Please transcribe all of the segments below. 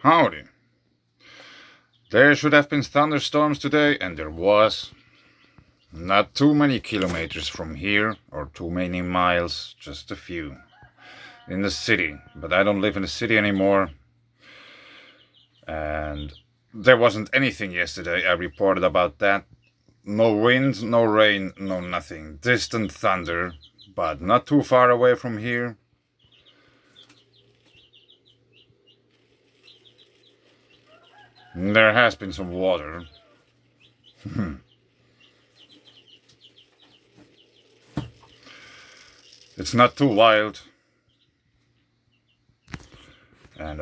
Howdy. There should have been thunderstorms today, and there was. Not too many kilometers from here, or too many miles, just a few. In the city, but I don't live in the city anymore. And there wasn't anything yesterday. I reported about that. No wind, no rain, no nothing. Distant thunder, but not too far away from here. There has been some water. It's not too wild. And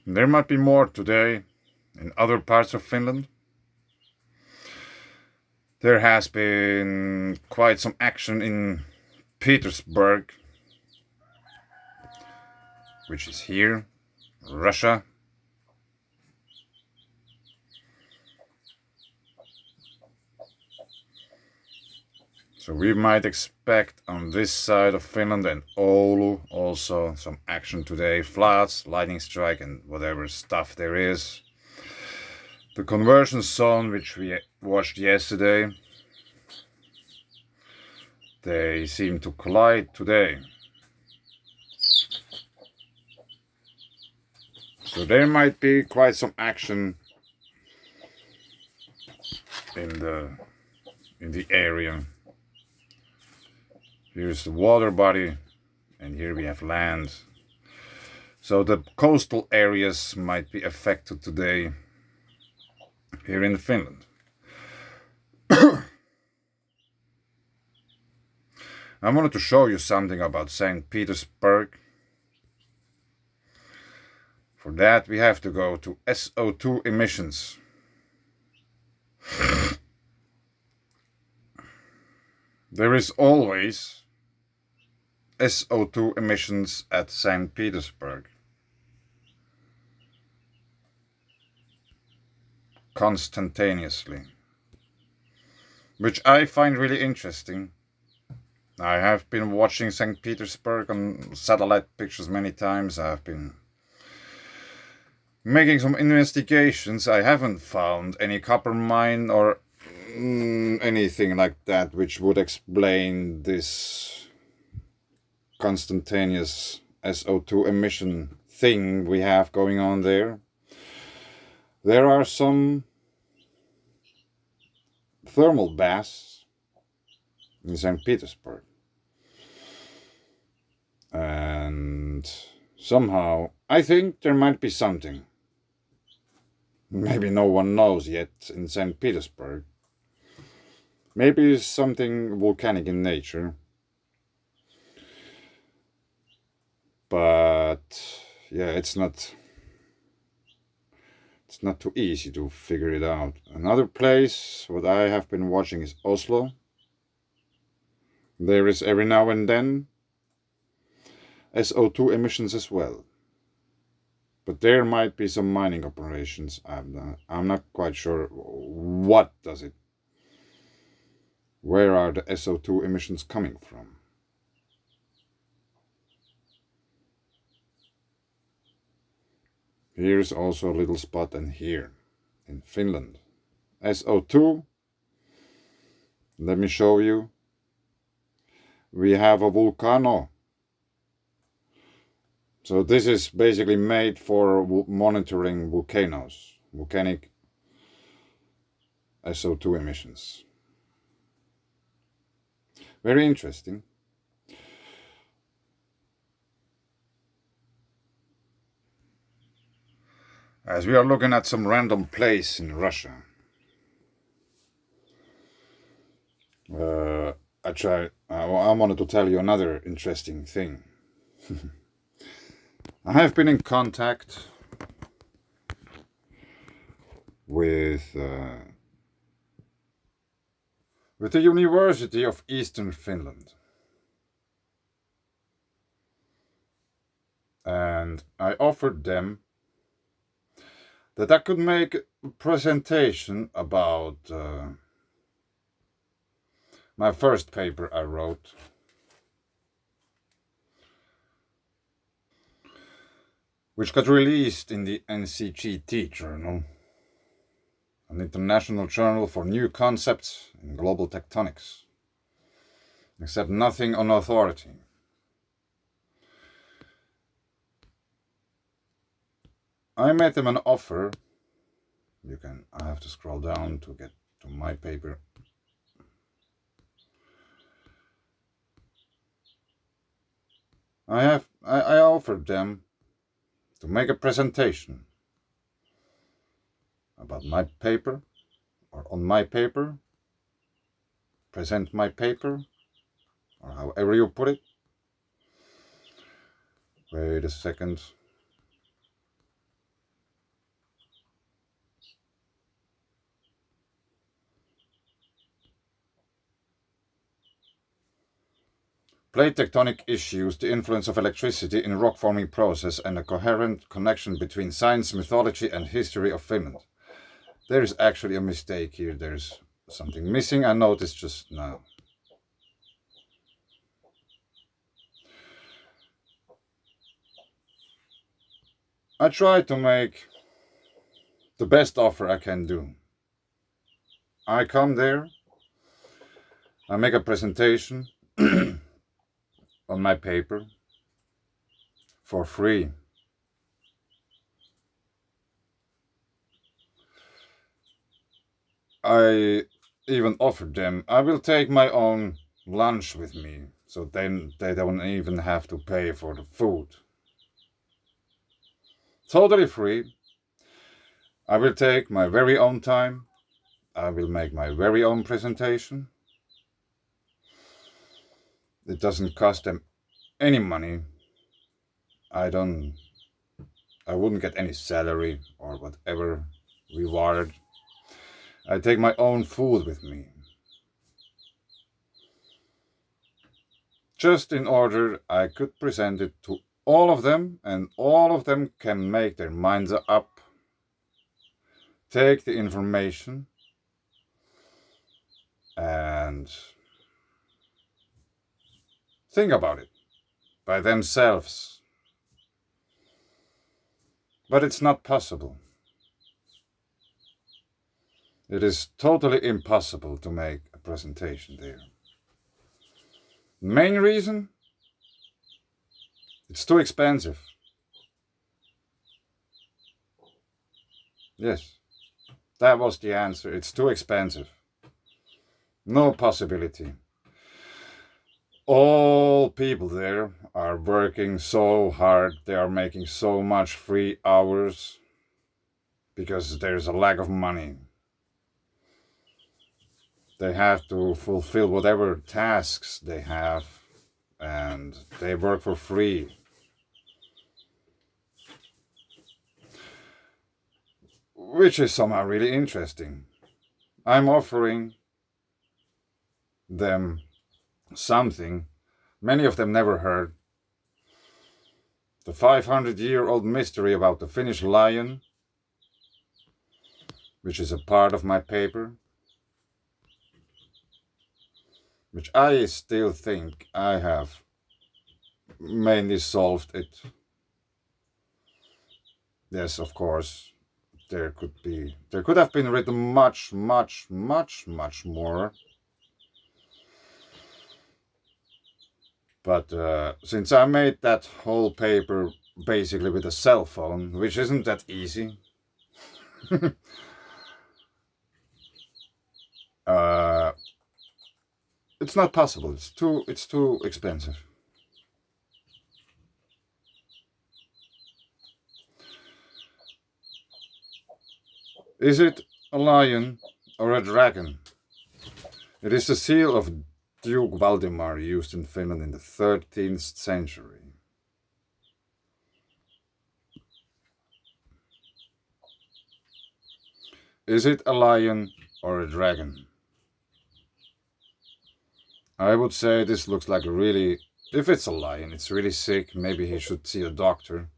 there might be more today in other parts of Finland. There has been quite some action in Petersburg, which is here, Russia. So we might expect on this side of Finland and Oulu also some action today. Floods, lightning strike and whatever stuff there is. The conversion zone which we watched yesterday, they seem to collide today. So there might be quite some action in the area. Here's the water body, and here we have land. So the coastal areas might be affected today here in Finland. I wanted to show you something about St. Petersburg. For that we have to go to SO2 emissions. There is always SO2 emissions at St. Petersburg. Constantaneously. Which I find really interesting. I have been watching St. Petersburg on satellite pictures many times. I've been making some investigations. I haven't found any copper mine or anything like that which would explain this constantaneous SO2 emission thing we have going on there. There are some thermal baths in St. Petersburg, and somehow I think there might be something. Maybe no one knows yet in St. Petersburg. Maybe something volcanic in nature. But yeah, it's not too easy to figure it out. Another place what I have been watching is Oslo. There is every now and then SO2 emissions as well. But there might be some mining operations. I'm not quite sure what does it. Where are the SO2 emissions coming from? Here's also a little spot, and here in Finland. SO2. Let me show you. We have a volcano. So this is basically made for monitoring volcanoes, volcanic SO2 emissions. Very interesting. As we are looking at some random place in Russia, I wanted to tell you another interesting thing. I have been in contact with the University of Eastern Finland. And I offered them that I could make a presentation about my first paper I wrote. which got released in the NCGT journal, an international journal for new concepts in global tectonics, except nothing on authority. I made them an offer. I have to scroll down to get to my paper. I offered them to make a presentation about my paper, or on my paper, present my paper, or however you put it. Wait a second. Plate tectonic issues, the influence of electricity in rock forming process, and a coherent connection between science, mythology, and history of Finland. There is actually a mistake here. There's something missing. I noticed just now. I try to make the best offer I can do. I come there, I make a presentation on my paper for free. I even offered them, I will take my own lunch with me, so then they don't even have to pay for the food. Totally free. I will take my very own time. I will make my very own presentation. It doesn't cost them any money. I wouldn't get any salary or whatever reward. I take my own food with me. Just in order I could present it to all of them, and all of them can make their minds up, take the information, and think about it by themselves. But it's not possible. It is totally impossible to make a presentation there. Main reason? It's too expensive. Yes, that was the answer. It's too expensive. No possibility. All people there are working so hard. They are making so much free hours because there's a lack of money. They have to fulfill whatever tasks they have, and they work for free. Which is somehow really interesting. I'm offering them something many of them never heard. The 500-year-old mystery about the Finnish lion, which is a part of my paper, which I still think I have mainly solved it. Yes, of course, there could have been written much more. But since I made that whole paper basically with a cell phone, which isn't that easy, it's not possible. It's too expensive. Is it a lion or a dragon? It is the seal of Duke Valdemar, used in Finland in the 13th century. Is it a lion or a dragon? I would say this looks like a really... If it's a lion, it's really sick. Maybe he should see a doctor.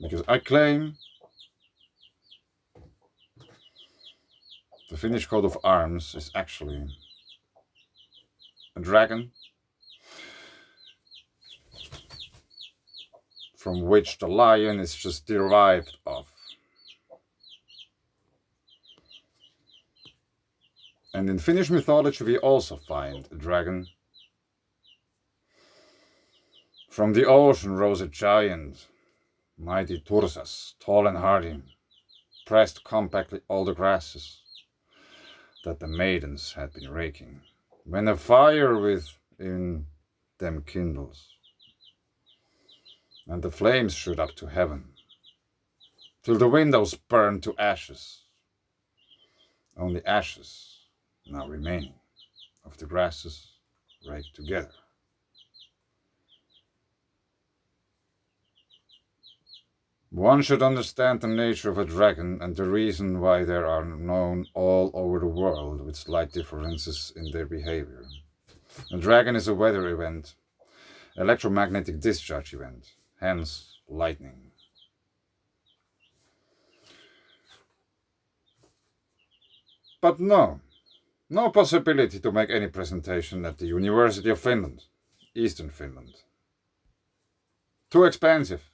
Because I claim the Finnish coat of arms is actually a dragon. from which the lion is just derived of. And in Finnish mythology we also find a dragon. From the ocean rose a giant, mighty Tursas, tall and hardy, pressed compactly all the grasses that the maidens had been raking, when a fire within them kindles, and the flames shoot up to heaven, till the windows burn to ashes, only ashes now remaining of the grasses raked together. One should understand the nature of a dragon and the reason why they are known all over the world with slight differences in their behavior. A dragon is a weather event, electromagnetic discharge event, hence lightning. But no possibility to make any presentation at the University of Finland, Eastern Finland. Too expensive.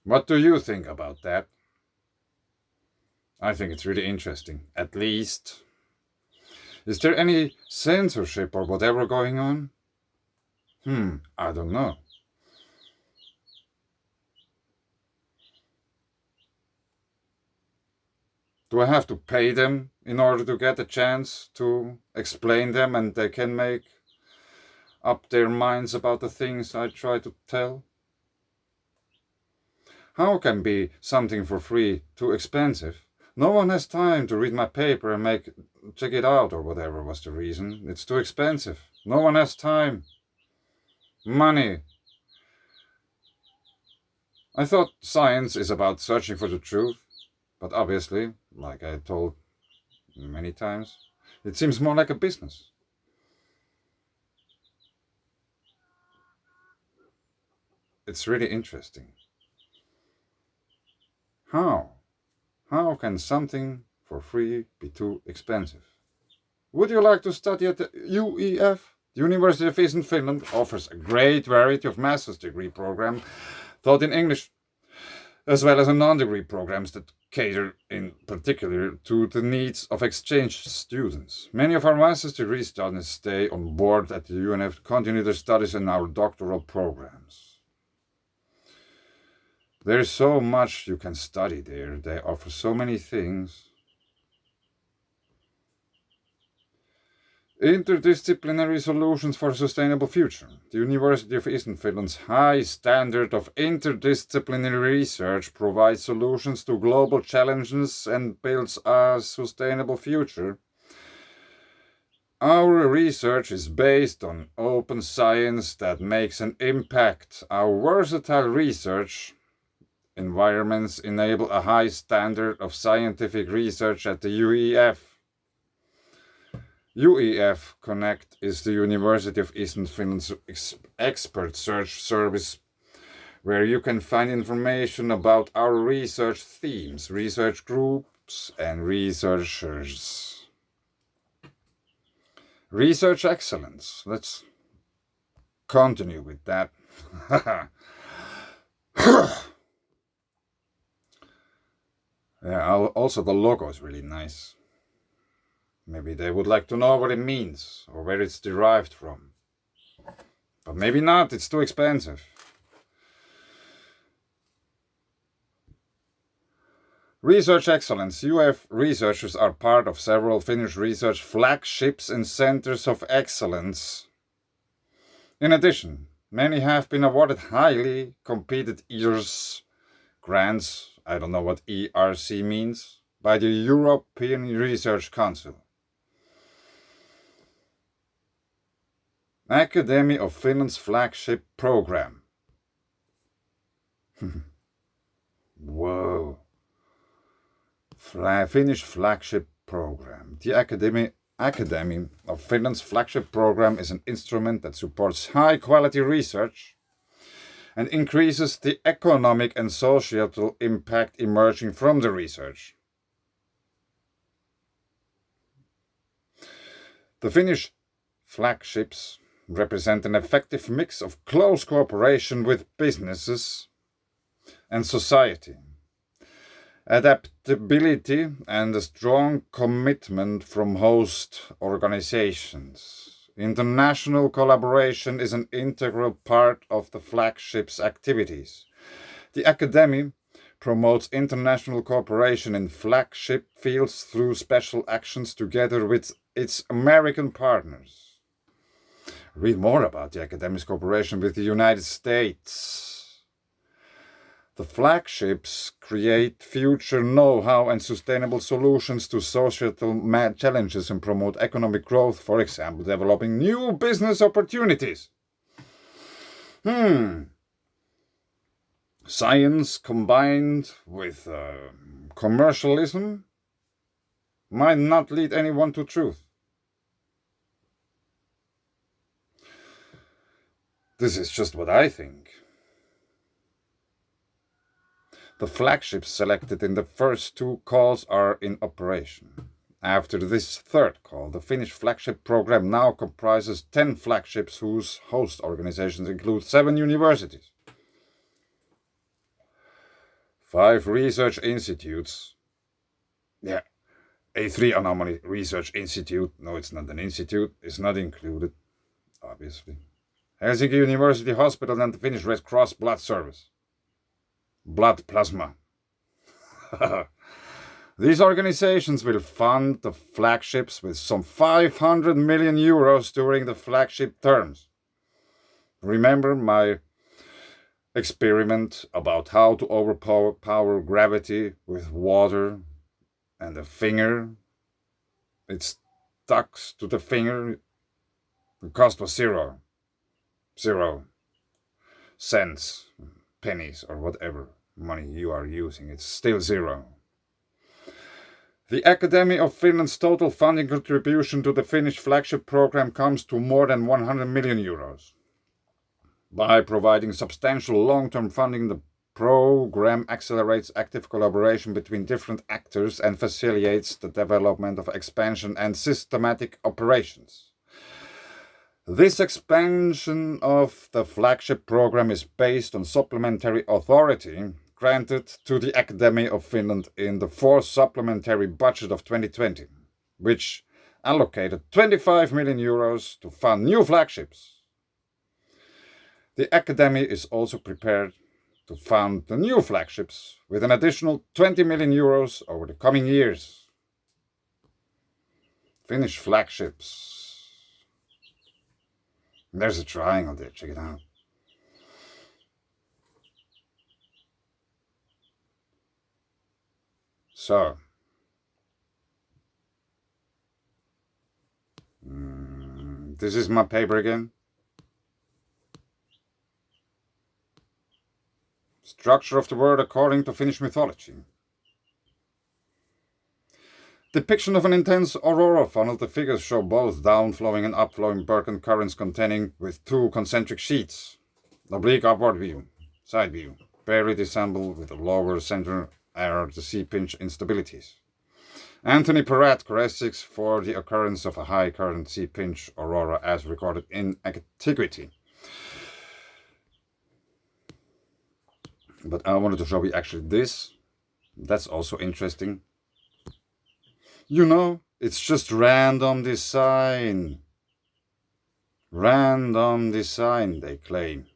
What do you think about that? I think it's really interesting, at least. Is there any censorship or whatever going on? I don't know. Do I have to pay them in order to get a chance to explain them and they can make up their minds about the things I try to tell? How can be something for free too expensive? No one has time to read my paper and check it out or whatever was the reason. It's too expensive. No one has time. Money. I thought science is about searching for the truth, but obviously, like I told many times, it seems more like a business. It's really interesting. How? How can something for free be too expensive? Would you like to study at the UEF? The University of Eastern Finland offers a great variety of master's degree programs taught in English, as well as non-degree programs that cater in particular to the needs of exchange students. Many of our master's degree students stay on board at the UNF to continue their studies in our doctoral programs. There's so much you can study there. They offer so many things. Interdisciplinary solutions for a sustainable future. The University of Eastern Finland's high standard of interdisciplinary research provides solutions to global challenges and builds a sustainable future. Our research is based on open science that makes an impact. Our versatile research environments enable a high standard of scientific research at the UEF. UEF Connect is the University of Eastern Finland's expert search service, where you can find information about our research themes, research groups, and researchers. Research excellence. Let's continue with that. Yeah, also the logo is really nice. Maybe they would like to know what it means or where it's derived from. But maybe not, it's too expensive. Research excellence. UF researchers are part of several Finnish research flagships and centers of excellence. In addition, many have been awarded highly competed ERC grants, I don't know what ERC means, by the European Research Council. Academy of Finland's flagship program. Whoa. Finnish flagship program. The Academy of Finland's flagship program is an instrument that supports high-quality research and increases the economic and societal impact emerging from the research. The Finnish Flagships represent an effective mix of close cooperation with businesses and society, adaptability, and a strong commitment from host organizations. International collaboration is an integral part of the flagship's activities. The Academy promotes international cooperation in flagship fields through special actions together with its American partners. Read more about the Academy's cooperation with the United States. The flagships create future know-how and sustainable solutions to societal challenges and promote economic growth, for example, developing new business opportunities. Science combined with commercialism might not lead anyone to truth. This is just what I think. The flagships selected in the first two calls are in operation. After this third call, the Finnish flagship program now comprises 10 flagships whose host organizations include 7 universities, 5 research institutes. Yeah, A3 Anomaly Research Institute, no, it's not an institute, is not included, obviously. Helsinki University Hospital and the Finnish Red Cross Blood Service. Blood plasma. These organizations will fund the flagships with some 500 million euros during the flagship terms. Remember my experiment about how to overpower gravity with water and a finger? It stuck to the finger. The cost was 0 cents, pennies, or whatever money you are using. It's still 0. The Academy of Finland's total funding contribution to the Finnish flagship program comes to more than 100 million euros. By providing substantial long-term funding, the program accelerates active collaboration between different actors and facilitates the development of expansion and systematic operations. This expansion of the flagship program is based on supplementary authority granted to the Academy of Finland in the 4th supplementary budget of 2020, which allocated 25 million euros to fund new flagships. The Academy is also prepared to fund the new flagships with an additional 20 million euros over the coming years. Finnish flagships. There's a triangle there, check it out. So, this is my paper again. Structure of the word according to Finnish mythology. Depiction of an intense aurora funnel. The figures show both downflowing and upflowing Birken currents containing with 2 concentric sheets. Oblique upward view, side view. Barely assembled with a lower center are the sea pinch instabilities. Anthony Peratt characteristics for the occurrence of a high current sea pinch aurora as recorded in antiquity. But I wanted to show you actually this. That's also interesting. You know, it's just random design. Random design, they claim.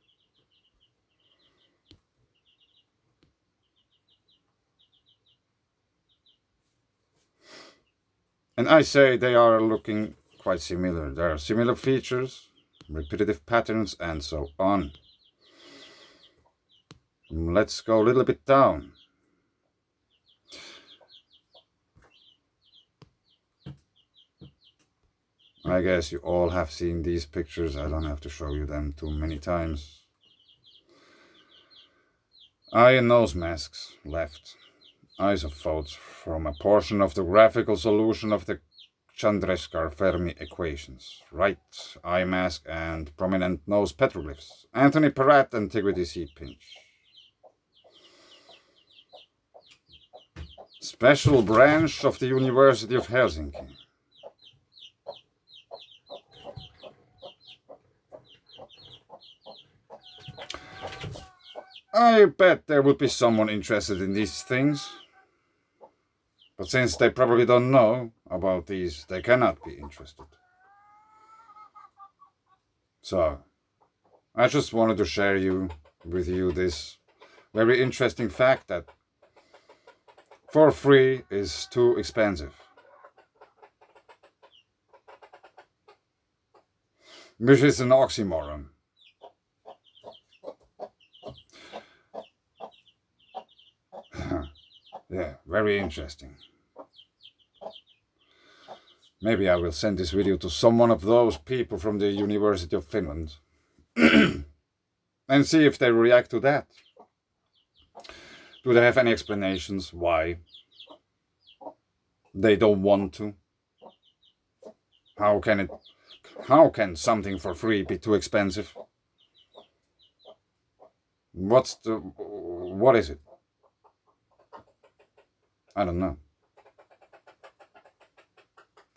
And I say they are looking quite similar. There are similar features, repetitive patterns, and so on. Let's go a little bit down. I guess you all have seen these pictures. I don't have to show you them too many times. Eye and nose masks, left. Isophotes from a portion of the graphical solution of the Chandrasekhar-Fermi equations. Right eye mask and prominent nose petroglyphs. Anthony Peratt, Antiquity Sea Pinch. Special branch of the University of Helsinki. I bet there would be someone interested in these things. But since they probably don't know about these, they cannot be interested. So, I just wanted to share with you this very interesting fact that for free is too expensive. Which is an oxymoron. Yeah, very interesting. Maybe I will send this video to some one of those people from the University of Finland and see if they react to that. Do they have any explanations why they don't want to? How can something for free be too expensive? What is it? I don't know.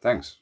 Thanks.